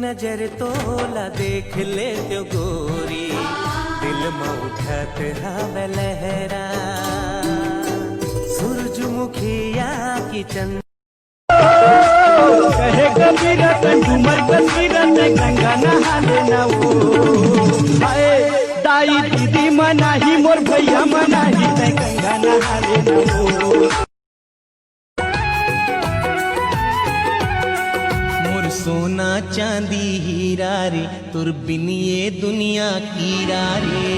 नजर तोला देख ले तो गोरी दिल में उठत हवे लहरा सूरजमुखिया की चंद कहे कबीरा कंठुमर कबीरा ने गंगा नहा लेना वो हाय दाई दीदी मनाही मोर भैया मनाही ने गंगा नहा लेना वो मोर सोना चांदी हीरा रे तुर बिन ये दुनिया कीरा रे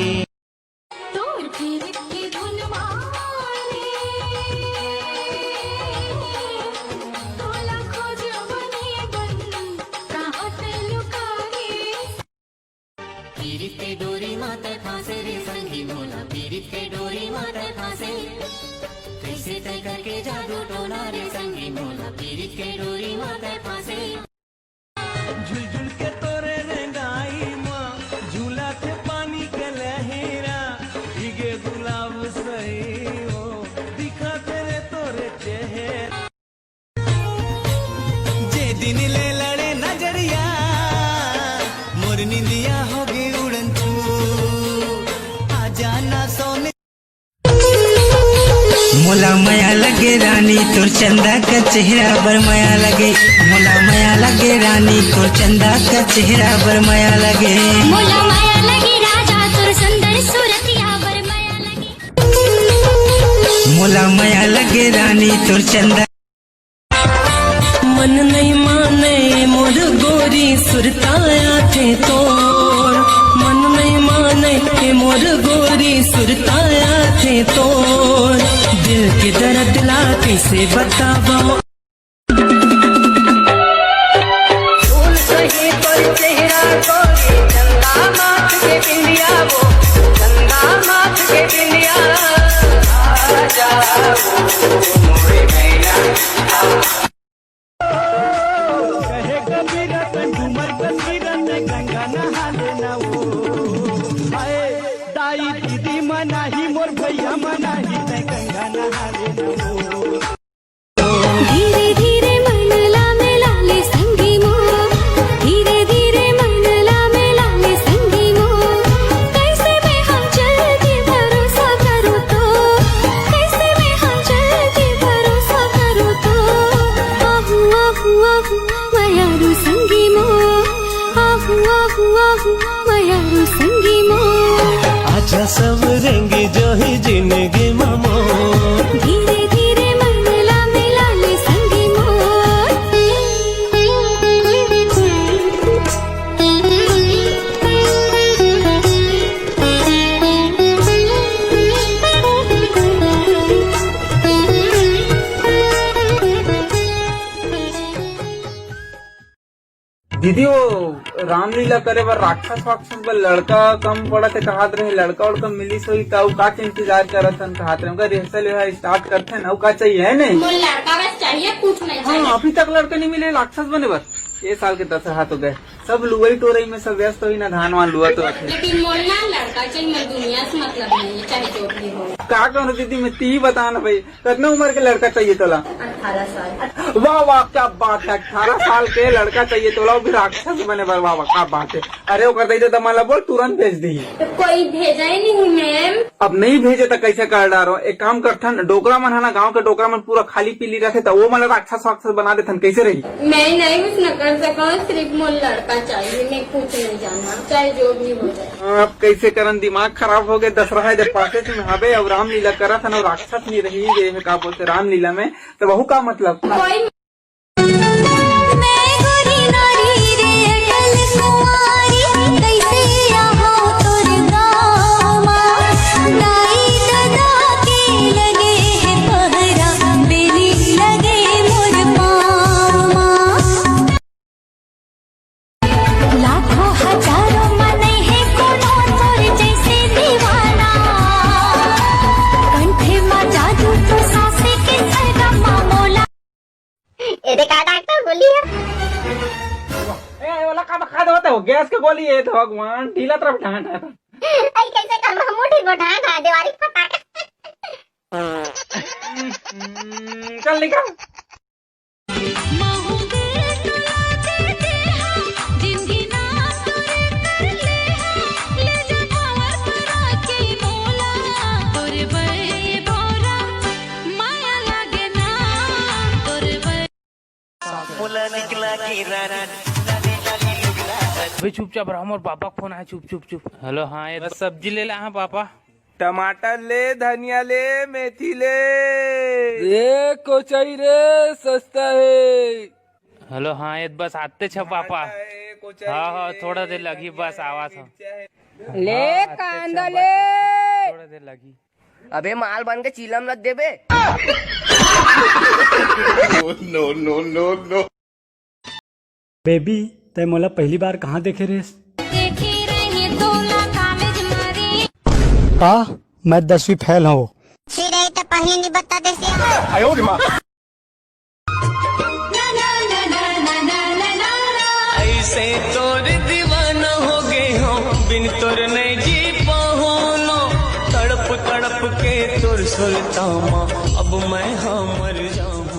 पीरित के डोरी माता फांसे रे संगी मोला पीरित के डोरी माता फांसे कैसे तय करके जादू टोना रे संगी मोला पीरित के डोरी माता फांसे झुलझुल के तोरे रंगाई माँ झूला थे पानी के लहरा भीगे गुलाब सही हो दिखा तेरे तोरे चेहरा जे दिन ले लड़े नजरिया मोर निंदिया हो गई उड़न छू आ जाना सोने मोला माया लगे रानी तोर चंदा का चेहरा बर माया लगे मोला माया लगे रानी तोर चंदा का चेहरा बर माया लगे मोला माया लगे राजा तोर सुंदर सूरतिया बर माया लगे मोला माया लगे रानी तोर चंदा मन नहीं माने मोर गोरी सुरताया थे तोर मन नहीं माने के मोर गोरी सुरताया थे तोर दिल के दर्द ला कैसे बतावा फूल सही तोर चेहरा गोरी चंदा माथ के बिंदिया वो चंदा माथ के बिंदिया आ जाओ मोरे मैया कहे कबीरा कंठुमर कबीरा ने गंगा नहा लेना वो हाय दाई दीदी मनाही मोर भैया मनाही ने गंगा नहा लेना वो धीरे धीरे मनला में लाले संगी मो धीरे धीरे मनला में लाले संगी मो कैसे मैं हम चल के भरोसा करूँ तो कैसे मैं हम चल के भरोसा करूँ तो आहू आहू आहू मयारू संगी मो आहू आहू आहू मयारू संगी मो आजा सब रेंगे जो ही जिंदगी ममो धीरे धीरे मनला में लाले संगी दीदी वो रामलीला करे बर राक्षस वाक्षस बर लड़का कम पड़त है कहत रहे लड़का उड़का मिली सोई का का इंतजार करत हन कहत रहे उनका रिहर्सल है स्टार्ट करते हैं का चाहिए है नहीं मुझे लड़का बस चाहिए कुछ नहीं चाहिए। हाँ अभी तक लड़का नहीं मिले राक्षस बने बस ये साल के 10 हाथ हो गए सब लुवई टोरई में सब व्यस्त हुई ना धान वान लुआ तो लेकिन मोलना लड़का चाहिए मैं दुनिया से मतलब नहीं चाहे जो भी हो। का करो दीदी मैं ती बताना भाई कितने उम्र के लड़का चाहिए तोला 18 साल। वाह वाह क्या बात है 18 साल के लड़का चाहिए तोला वो भी राक्षस बने पर वाह वाह क्या बात है। अरे वो कर दे तो माला बोल तुरंत भेज दी तो कोई भेजा ही नहीं मैम। अब नहीं भेजे तो कैसे कर डालो एक काम करथन डोकरा मन है ना गाँव के डोकरा मन पूरा खाली पीली रहते तो वो मतलब राक्षस वाक्षस बना देथन कैसे रही। मैं नहीं कुछ न कर सका सिर्फ मोल लड़का चाहिए मैं कुछ नहीं जानना चाहे जो भी हो जाए। अब कैसे करन दिमाग खराब हो गए दशहरा जब पासे से हवे अब रामलीला करा था ना राक्षस नहीं रही ये का बोलते रामलीला में तो बहु का मतलब कोई गैस के गोली है तो भगवान ढीला तरफ ढांढ है कैसे कर मुठी को ढांढा दीवारी फटा चल निकल जिंदगी अभी चुपचाप रहो, मोर पापा का फोन आया। चुप चुप चुप। हेलो, हाँ ये सब्जी ले ला। हाँ पापा, टमाटर ले, धनिया ले, मेथी ले। रे कोचई रे, सस्ता है। हेलो, हाँ ये बस आते छ पापा। हाँ हाँ, थोड़ा देर लगी, बस आवा था। ले कांदा ले, थोड़ा देर लगी। अबे माल बन के चीलम लग दे बे। बेबी तय मोला पहली बार कहाँ देखे रेस? देखे रहे तोला कॉलेज मरे का मैं 10वीं फेल हूँ। फिर आई तो पहले नहीं बता देते। ऐसे तोर दीवाना हो गए हो, बिन तोर नहीं जी पाऊलो। तड़प तड़प के तोर सुल्तामा, अब मैं हाँ मर जाऊं।